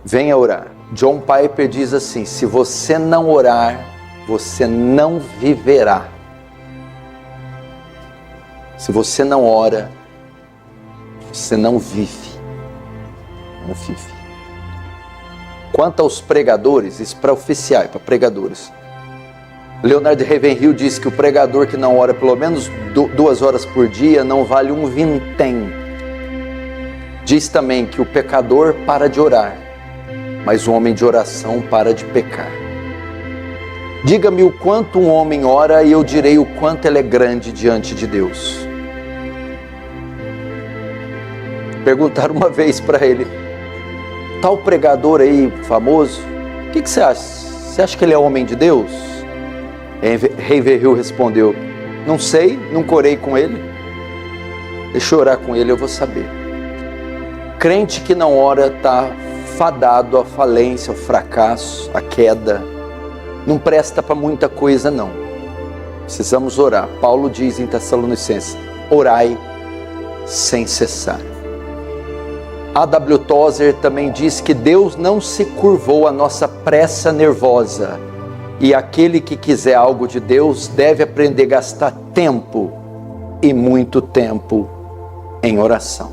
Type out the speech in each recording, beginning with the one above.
Venha orar. John Piper diz assim: se você não orar, você não viverá. Se você não ora, você não vive. Não vive. Quanto aos pregadores, isso para oficiais, para pregadores. Leonard Ravenhill diz que o pregador que não ora pelo menos 2 horas por dia não vale um vintém. Diz também que o pecador para de orar, mas o homem de oração para de pecar. Diga-me o quanto um homem ora e eu direi o quanto ele é grande diante de Deus. Perguntaram uma vez para ele: tal pregador aí famoso, o que você acha? Você acha que ele é homem de Deus? Ravenhill respondeu: não sei, nunca orei com ele. Deixa eu orar com ele, eu vou saber. Crente que não ora está fadado à falência, ao fracasso, à queda. Não presta para muita coisa não. Precisamos orar. Paulo diz em Tessalonicenses: orai sem cessar. A.W. Tozer também diz que Deus não se curvou à nossa pressa nervosa, e aquele que quiser algo de Deus deve aprender a gastar tempo, e muito tempo, em oração.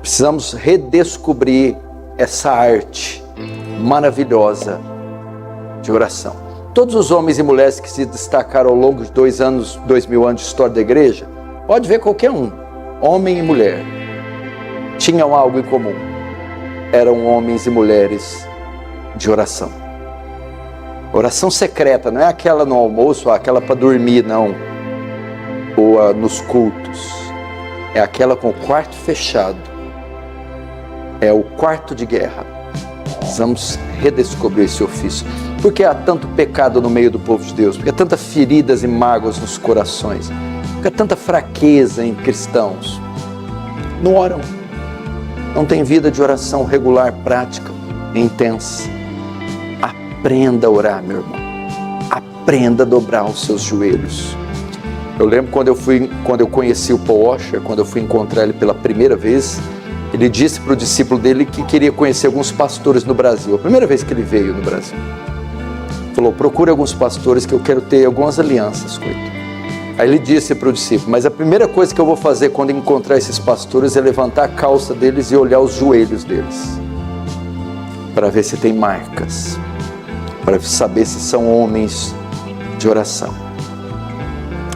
Precisamos redescobrir essa arte maravilhosa de oração. Todos os homens e mulheres que se destacaram ao longo de 2000 anos de história da igreja, pode ver qualquer um, homem e mulher, tinham algo em comum: eram homens e mulheres de oração. Oração secreta, não é aquela no almoço, ou aquela para dormir, não, ou nos cultos, é aquela com o quarto fechado, é o quarto de guerra. Precisamos redescobrir esse ofício. Por que há tanto pecado no meio do povo de Deus? Porque há tantas feridas e mágoas nos corações? Porque há tanta fraqueza em cristãos? Não oram. Não tem vida de oração regular, prática, intensa. Aprenda a orar, meu irmão. Aprenda a dobrar os seus joelhos. Eu lembro quando eu conheci o Paul Washer, quando eu fui encontrar ele pela primeira vez, ele disse para o discípulo dele que queria conhecer alguns pastores no Brasil. A primeira vez que ele veio no Brasil. Falou: procure alguns pastores que eu quero ter algumas alianças com ele. Aí ele disse para o discípulo: mas a primeira coisa que eu vou fazer quando encontrar esses pastores é levantar a calça deles e olhar os joelhos deles, para ver se tem marcas, para saber se são homens de oração.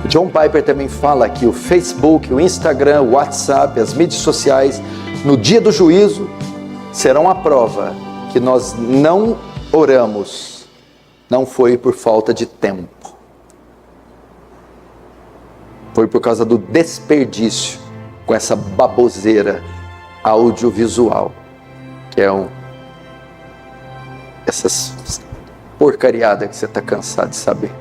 John Piper também fala que o Facebook, o Instagram, o WhatsApp, as mídias sociais, no dia do juízo, serão a prova que nós não oramos, não foi por falta de tempo. Foi por causa do desperdício com essa baboseira audiovisual, que é essas porcariadas que você está cansado de saber.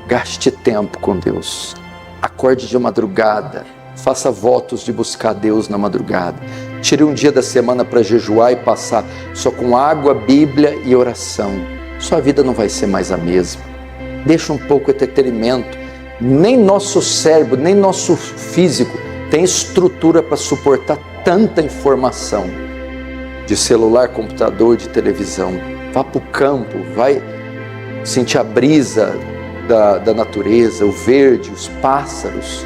Gaste tempo com Deus. Acorde de madrugada. Faça votos de buscar Deus na madrugada. Tire um dia da semana para jejuar e passar só com água, Bíblia e oração. Sua vida não vai ser mais a mesma. Deixa um pouco de entretenimento. Nem nosso cérebro, nem nosso físico tem estrutura para suportar tanta informação de celular, computador, de televisão. Vá para o campo, vai sentir a brisa da natureza, o verde, os pássaros.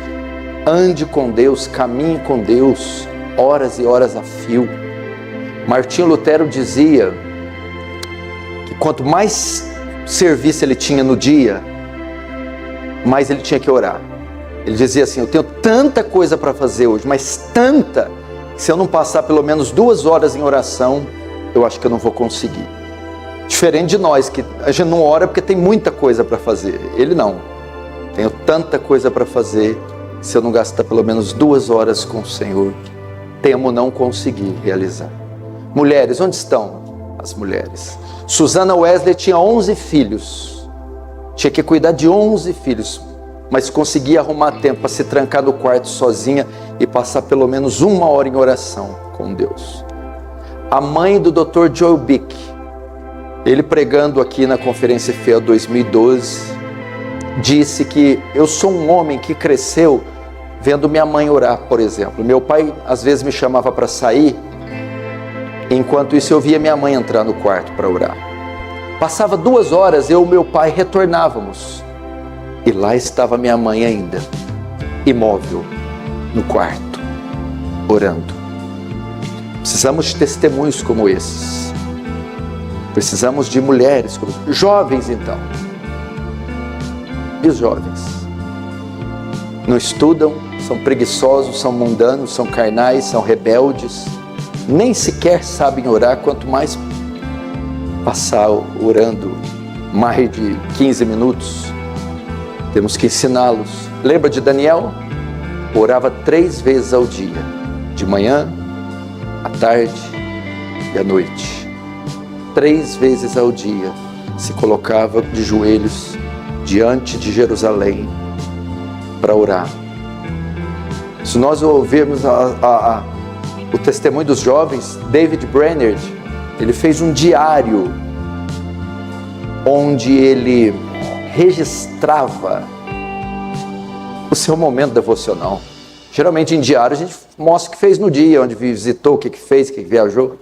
Ande com Deus, caminhe com Deus, horas e horas a fio. Martinho Lutero dizia que quanto mais serviço ele tinha no dia, mais ele tinha que orar. Ele dizia assim: eu tenho tanta coisa para fazer hoje, mas tanta, que se eu não passar pelo menos 2 horas em oração, eu acho que eu não vou conseguir. Diferente de nós, que a gente não ora porque tem muita coisa para fazer. Ele não. Tenho tanta coisa para fazer, se eu não gastar pelo menos 2 horas com o Senhor, temo não conseguir realizar. Mulheres, onde estão as mulheres? Susana Wesley tinha 11 filhos. Tinha que cuidar de 11 filhos, mas conseguia arrumar tempo para se trancar no quarto sozinha e passar pelo menos 1 hora em oração com Deus. A mãe do Dr. Joel Bick, ele pregando aqui na Conferência FEA 2012, disse que eu sou um homem que cresceu vendo minha mãe orar, por exemplo. Meu pai às vezes me chamava para sair Enquanto isso, eu via minha mãe entrar no quarto para orar. Passava 2 horas, eu e meu pai retornávamos. E lá estava minha mãe ainda, imóvel, no quarto, orando. Precisamos de testemunhos como esses. Precisamos de mulheres como jovens, então. E os jovens? Não estudam, são preguiçosos, são mundanos, são carnais, são rebeldes. Nem sequer sabem orar, quanto mais passar orando mais de 15 minutos. Temos que ensiná-los. Lembra de Daniel? Orava 3 vezes ao dia, de manhã, à tarde e à noite. 3 vezes ao dia se colocava de joelhos diante de Jerusalém para orar. Se nós ouvirmos o testemunho dos jovens, David Brainerd, ele fez um diário onde ele registrava o seu momento devocional. Geralmente em diário a gente mostra o que fez no dia, onde visitou, o que fez, o que viajou.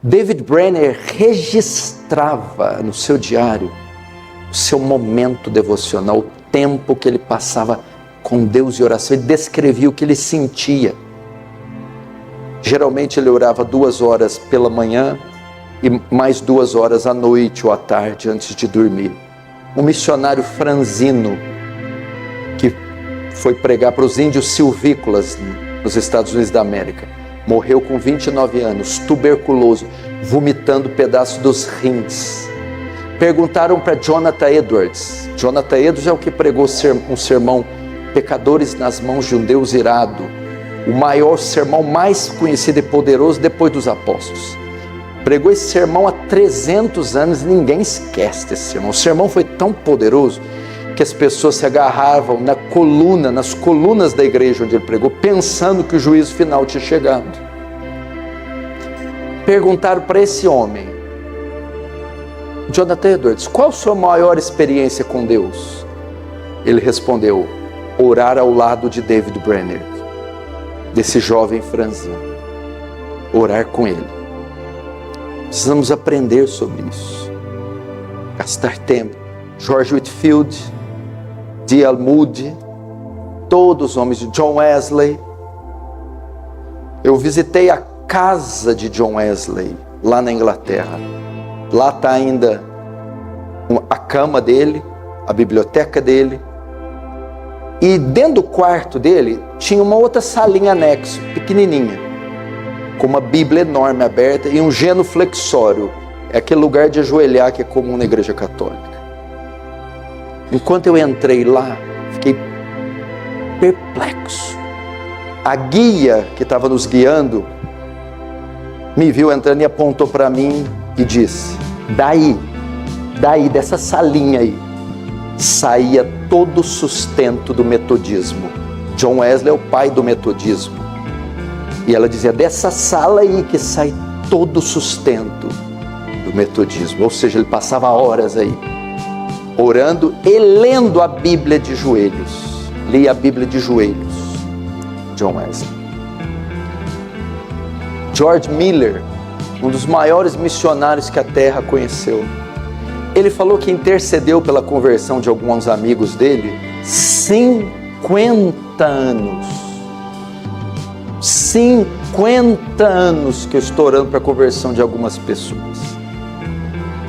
David Brainerd registrava no seu diário o seu momento devocional, o tempo que ele passava com Deus em oração. Ele descrevia o que ele sentia. Geralmente ele orava 2 horas pela manhã e mais 2 horas à noite ou à tarde antes de dormir. Um missionário franzino que foi pregar para os índios silvícolas nos Estados Unidos da América. Morreu com 29 anos, tuberculoso, vomitando pedaços dos rins. Perguntaram para Jonathan Edwards. Jonathan Edwards é o que pregou um sermão, Pecadores nas Mãos de um Deus Irado. O maior sermão mais conhecido e poderoso depois dos apóstolos. Pregou esse sermão há 300 anos e ninguém esquece desse sermão. O sermão foi tão poderoso que as pessoas se agarravam nas colunas da igreja onde ele pregou, pensando que o juízo final tinha chegado. Perguntaram para esse homem, Jonathan Edwards, qual a sua maior experiência com Deus? Ele respondeu, orar ao lado de David Brainerd, desse jovem franzino, orar com ele. Precisamos aprender sobre isso, gastar tempo. George Whitefield, D.L. Moody, todos os homens de John Wesley. Eu visitei a casa de John Wesley, lá na Inglaterra. Lá está ainda a cama dele, a biblioteca dele. E dentro do quarto dele tinha uma outra salinha anexo, pequenininha, com uma Bíblia enorme aberta e um genuflexório. É aquele lugar de ajoelhar que é comum na igreja católica. Enquanto eu entrei lá, fiquei perplexo. A guia que estava nos guiando me viu entrando e apontou para mim e disse, daí, dessa salinha aí, saía todo o sustento do metodismo. John Wesley é o pai do metodismo. E ela dizia, dessa sala aí que sai todo o sustento do metodismo. Ou seja, ele passava horas aí, orando e lendo a Bíblia de joelhos. Lia a Bíblia de joelhos, John Wesley. George Miller, um dos maiores missionários que a terra conheceu, ele falou que intercedeu pela conversão de alguns amigos dele 50 anos. 50 anos que eu estou orando para a conversão de algumas pessoas.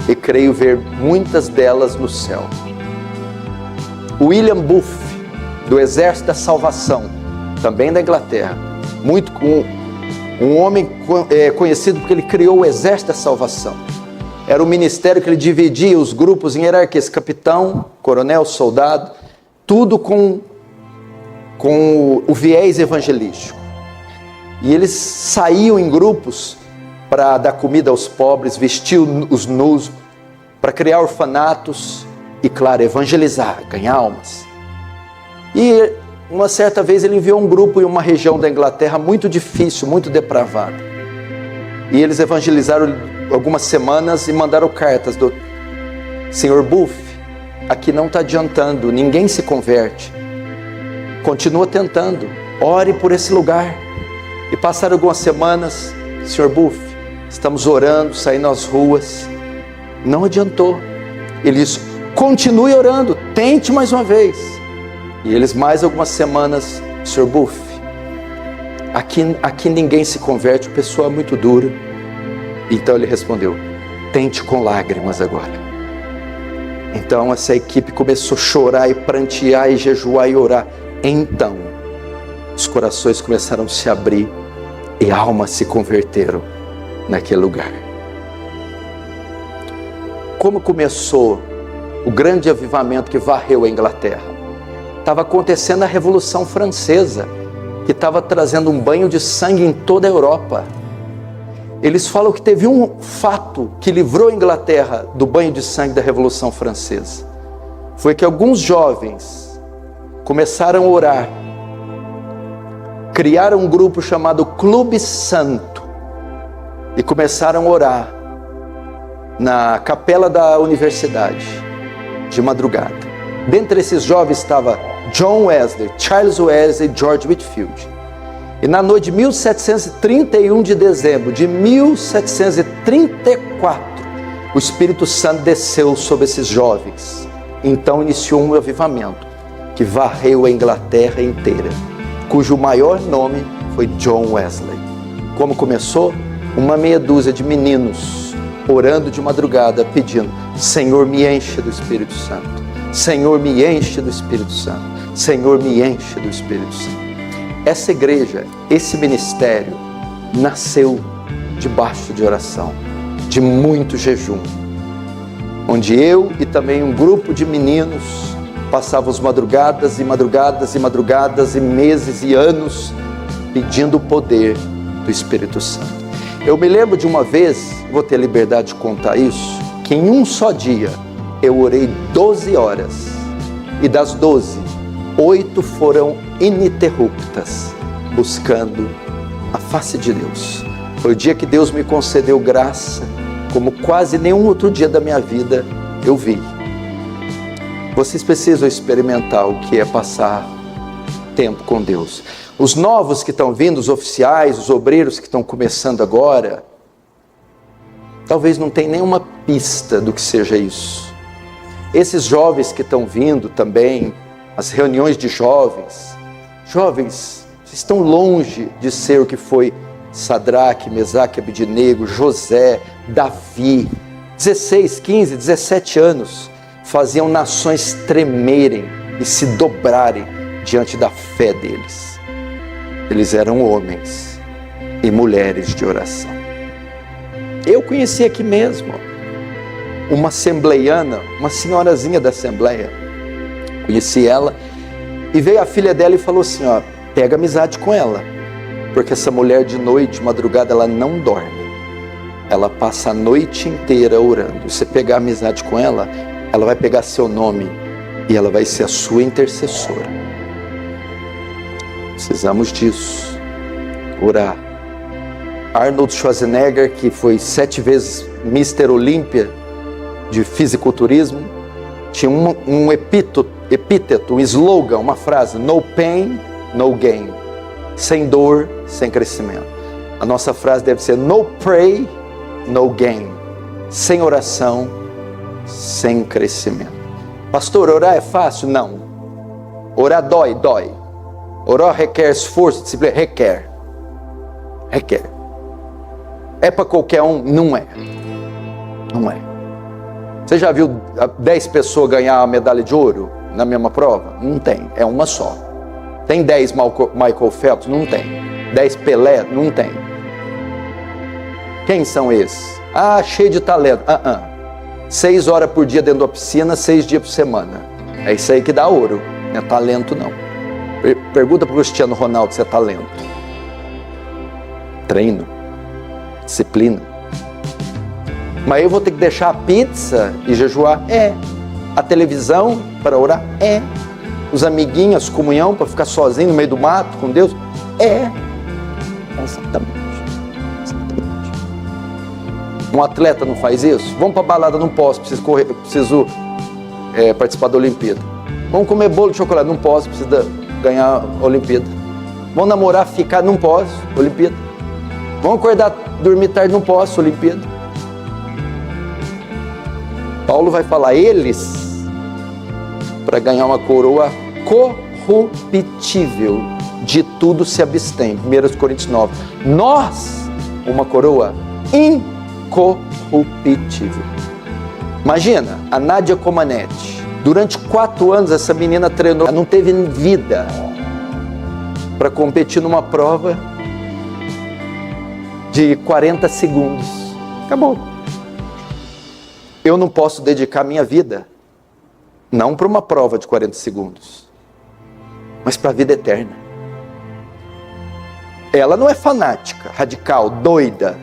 E creio ver muitas delas no céu. William Booth, do Exército da Salvação, também da Inglaterra, um homem conhecido porque ele criou o Exército da Salvação. Era um ministério que ele dividia os grupos em hierarquias, capitão, coronel, soldado, tudo com o viés evangelístico. E eles saíam em grupos para dar comida aos pobres, vestir os nus, para criar orfanatos e, claro, evangelizar, ganhar almas. E uma certa vez ele enviou um grupo em uma região da Inglaterra muito difícil, muito depravada. E eles evangelizaram algumas semanas e mandaram cartas do Senhor Booth, aqui não está adiantando, ninguém se converte. Continua tentando, ore por esse lugar. E passaram algumas semanas, Senhor Booth, estamos orando, saindo nas ruas. Não adiantou. Ele disse, continue orando, tente mais uma vez. E eles mais algumas semanas, Sr. Buff, aqui ninguém se converte, o pessoal é muito duro. Então ele respondeu, tente com lágrimas agora. Então essa equipe começou a chorar e prantear e jejuar e orar. Então os corações começaram a se abrir e almas se converteram naquele lugar. Como começou o grande avivamento que varreu a Inglaterra? Estava acontecendo a Revolução Francesa, que estava trazendo um banho de sangue em toda a Europa. Eles falam que teve um fato que livrou a Inglaterra do banho de sangue da Revolução Francesa. Foi que alguns jovens começaram a orar, criaram um grupo chamado Clube Santo e começaram a orar na capela da universidade, de madrugada. Dentre esses jovens estava John Wesley, Charles Wesley e George Whitefield. E na noite de 1731 de dezembro de 1734, o Espírito Santo desceu sobre esses jovens. Então iniciou um avivamento que varreu a Inglaterra inteira, cujo maior nome foi John Wesley. Como começou? Uma meia dúzia de meninos orando de madrugada, pedindo, Senhor, me enche do Espírito Santo. Senhor, me enche do Espírito Santo. Senhor, me enche do Espírito Santo. Essa igreja, esse ministério, nasceu debaixo de oração, de muito jejum, onde eu e também um grupo de meninos passávamos madrugadas e madrugadas e madrugadas e meses e anos pedindo o poder do Espírito Santo. Eu me lembro de uma vez, vou ter liberdade de contar isso, que em um só dia eu orei 12 horas e das 12, 8 foram ininterruptas, buscando a face de Deus. Foi o dia que Deus me concedeu graça, como quase nenhum outro dia da minha vida eu vi. Vocês precisam experimentar o que é passar tempo com Deus. Os novos que estão vindo, os oficiais, os obreiros que estão começando agora, talvez não tenham nenhuma pista do que seja isso. Esses jovens que estão vindo também, as reuniões de jovens, vocês estão longe de ser o que foi Sadraque, Mesaque, Abednego, José, Davi, 16, 15, 17 anos, faziam nações tremerem e se dobrarem diante da fé deles. Eles eram homens e mulheres de oração. Eu conheci aqui mesmo uma assembleiana, uma senhorazinha da assembleia. Conheci ela e veio a filha dela e falou assim, ó, pega amizade com ela, porque essa mulher de noite, de madrugada, ela não dorme. Ela passa a noite inteira orando. Se você pegar amizade com ela, ela vai pegar seu nome e ela vai ser a sua intercessora. Precisamos disso, orar. Arnold Schwarzenegger, que foi 7 vezes Mr. Olímpia de fisiculturismo, tinha um epíteto, um slogan, uma frase, no pain, no gain. Sem dor, sem crescimento. A nossa frase deve ser, no pray, no gain. Sem oração, sem crescimento. Pastor, orar é fácil? Não. Orar dói. Orar requer esforço, disciplina, requer. É para qualquer um? Não é. Você já viu 10 pessoas ganhar a medalha de ouro na mesma prova? Não tem, é uma só. Tem 10 Michael Phelps? Não tem. 10 Pelé? Não tem. Quem são esses? Cheio de talento. 6 horas por dia dentro da piscina, 6 dias por semana. É isso aí que dá ouro, não é talento não. Pergunta para o Cristiano Ronaldo se é talento. Treino, disciplina. Mas eu vou ter que deixar a pizza e jejuar? A televisão para orar? Os amiguinhos, comunhão para ficar sozinho no meio do mato com Deus? Exatamente. Um atleta não faz isso? Vamos para a balada, não posso, preciso participar da Olimpíada. Vamos comer bolo de chocolate, não posso, preciso ganhar a Olimpíada. Vamos namorar, ficar, não posso, Olimpíada. Vamos acordar dormir tarde não posso, Olimpíada. Paulo vai falar, eles, para ganhar uma coroa corruptível, de tudo se abstém. 1 Coríntios 9. Nós, uma coroa incorruptível. Imagina, a Nádia Comaneci. Durante 4 anos essa menina treinou, não teve vida para competir numa prova de 40 segundos. Acabou. Eu não posso dedicar minha vida, não para uma prova de 40 segundos, mas para a vida eterna. Ela não é fanática, radical, doida.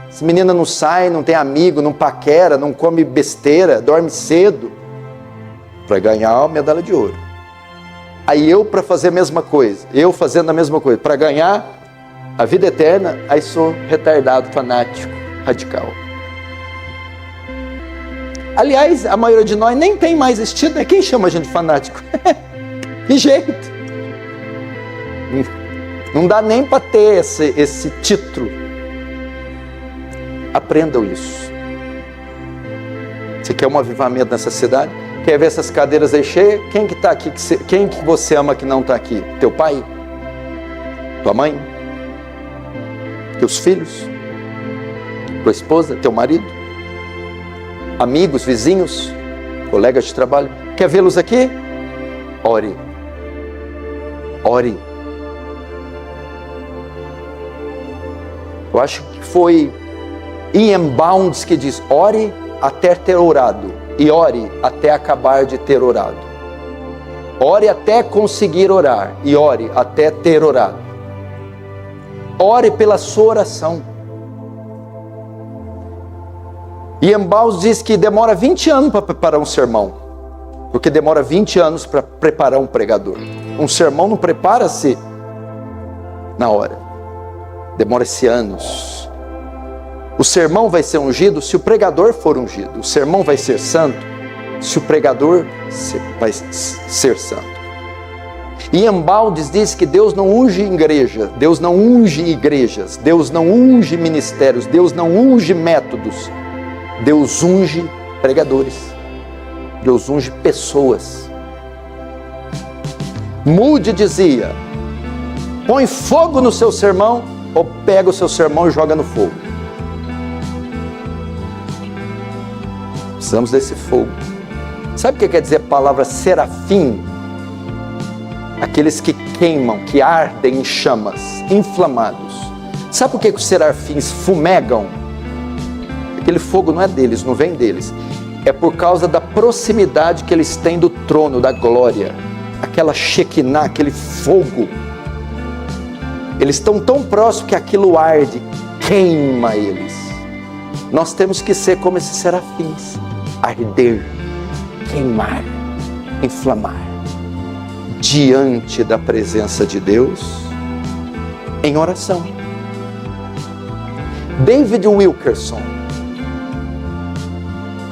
Essa menina não sai, não tem amigo, não paquera, não come besteira, dorme cedo, para ganhar a medalha de ouro. Aí eu, para fazer a mesma coisa, eu fazendo a mesma coisa, para ganhar a vida eterna, aí sou retardado, fanático, radical. Aliás, a maioria de nós nem tem mais esse título, né? Quem chama a gente de fanático? Que jeito! Não dá nem para ter esse título. Aprendam isso. Você quer um avivamento nessa cidade? Quer ver essas cadeiras aí cheias? Quem que está aqui? Quem que você ama que não está aqui? Teu pai? Tua mãe? Teus filhos? Tua esposa? Teu marido? Amigos, vizinhos? Colegas de trabalho? Quer vê-los aqui? Ore. Ore. Eu acho que foi Ian Bounds que diz, ore até ter orado. E ore até acabar de ter orado. Ore até conseguir orar. E ore até ter orado. Ore pela sua oração. Ian Bounds diz que demora 20 anos para preparar um sermão. Porque demora 20 anos para preparar um pregador. Um sermão não prepara-se na hora. Demora-se anos. O sermão vai ser ungido se o pregador for ungido. O sermão vai ser santo se o pregador vai ser santo. Ian Bounds diz que Deus não unge igreja, Deus não unge igrejas, Deus não unge ministérios, Deus não unge métodos. Deus unge pregadores. Deus unge pessoas. Moody dizia, põe fogo no seu sermão ou pega o seu sermão e joga no fogo. Precisamos desse fogo. Sabe o que quer dizer a palavra serafim? Aqueles que queimam, que ardem em chamas, inflamados. Sabe por que os serafins fumegam? Aquele fogo não é deles, não vem deles. É por causa da proximidade que eles têm do trono, da glória. Aquela Shekinah, aquele fogo. Eles estão tão próximos que aquilo arde, queima eles. Nós temos que ser como esses serafins. Arder, queimar, inflamar. Diante da presença de Deus, em oração. David Wilkerson.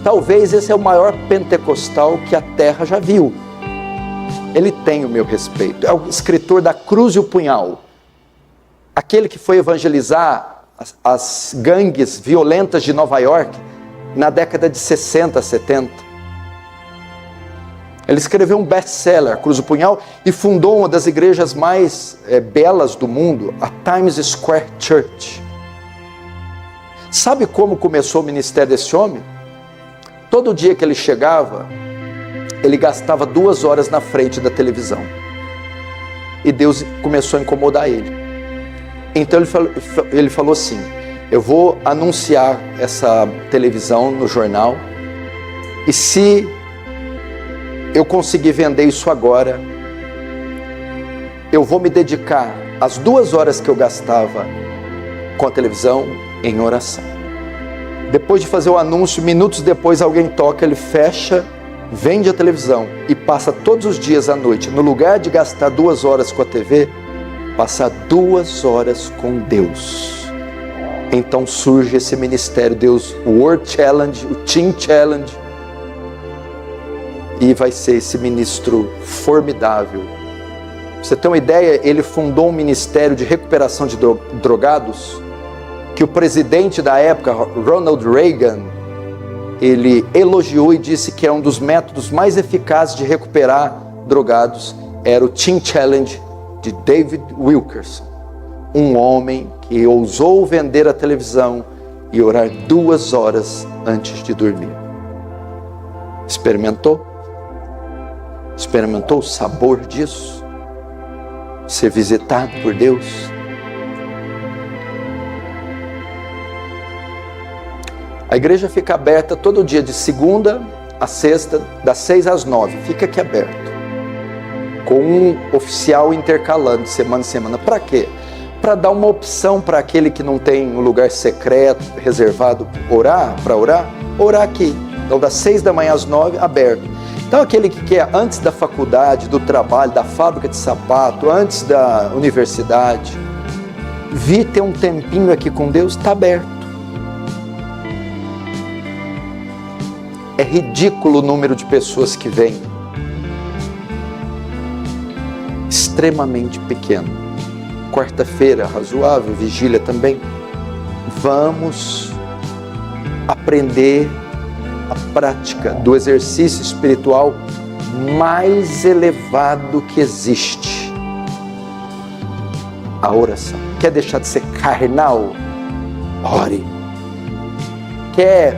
Talvez esse é o maior pentecostal que a terra já viu. Ele tem o meu respeito. É o escritor da Cruz e o Punhal. Aquele que foi evangelizar as gangues violentas de Nova York na década de 60, 70. Ele escreveu um best-seller, Cruz e o Punhal, e fundou uma das igrejas mais belas do mundo, a Times Square Church. Sabe como começou o ministério desse homem? Todo dia que ele chegava, ele gastava 2 horas na frente da televisão. E Deus começou a incomodar ele. Então ele falou assim, eu vou anunciar essa televisão no jornal, e se eu conseguir vender isso agora, eu vou me dedicar as 2 horas que eu gastava com a televisão em oração. Depois de fazer o anúncio, minutos depois alguém toca, ele fecha, vende a televisão e passa todos os dias à noite, no lugar de gastar 2 horas com a TV, passar 2 horas com Deus. Então surge esse ministério, Deus World Challenge, o Teen Challenge, e vai ser esse ministro formidável. Pra você ter uma ideia, ele fundou um ministério de recuperação de drogados que o presidente da época, Ronald Reagan, ele elogiou e disse que é um dos métodos mais eficazes de recuperar drogados, era o Teen Challenge de David Wilkerson, um homem que ousou vender a televisão e orar 2 horas antes de dormir. Experimentou? Experimentou o sabor disso? Ser visitado por Deus? A igreja fica aberta todo dia, de segunda a sexta, das 6 às 9. Fica aqui aberto, com um oficial intercalando de semana em semana. Para quê? Para dar uma opção para aquele que não tem um lugar secreto, reservado, para orar aqui. Então, das 6 da manhã às 9, aberto. Então, aquele que quer, antes da faculdade, do trabalho, da fábrica de sapato, antes da universidade, vir ter um tempinho aqui com Deus, está aberto. É ridículo o número de pessoas que vêm. Extremamente pequeno. Quarta-feira, razoável, vigília também. Vamos aprender a prática do exercício espiritual mais elevado que existe. A oração. Quer deixar de ser carnal? Ore. Quer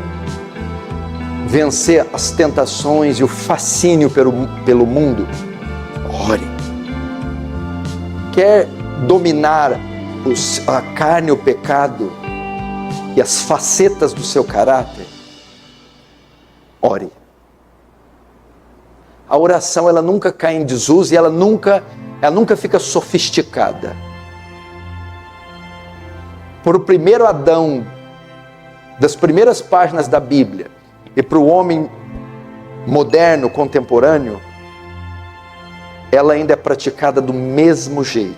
vencer as tentações e o fascínio pelo mundo? Ore. Quer dominar a carne, o pecado e as facetas do seu caráter? Ore. A oração, ela nunca cai em desuso e ela nunca fica sofisticada. Por o primeiro Adão, das primeiras páginas da Bíblia, e para o homem moderno, contemporâneo, ela ainda é praticada do mesmo jeito,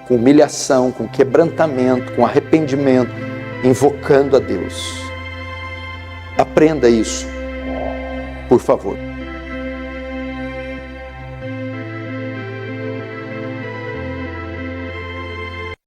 com humilhação, com quebrantamento, com arrependimento, invocando a Deus. Aprenda isso, por favor.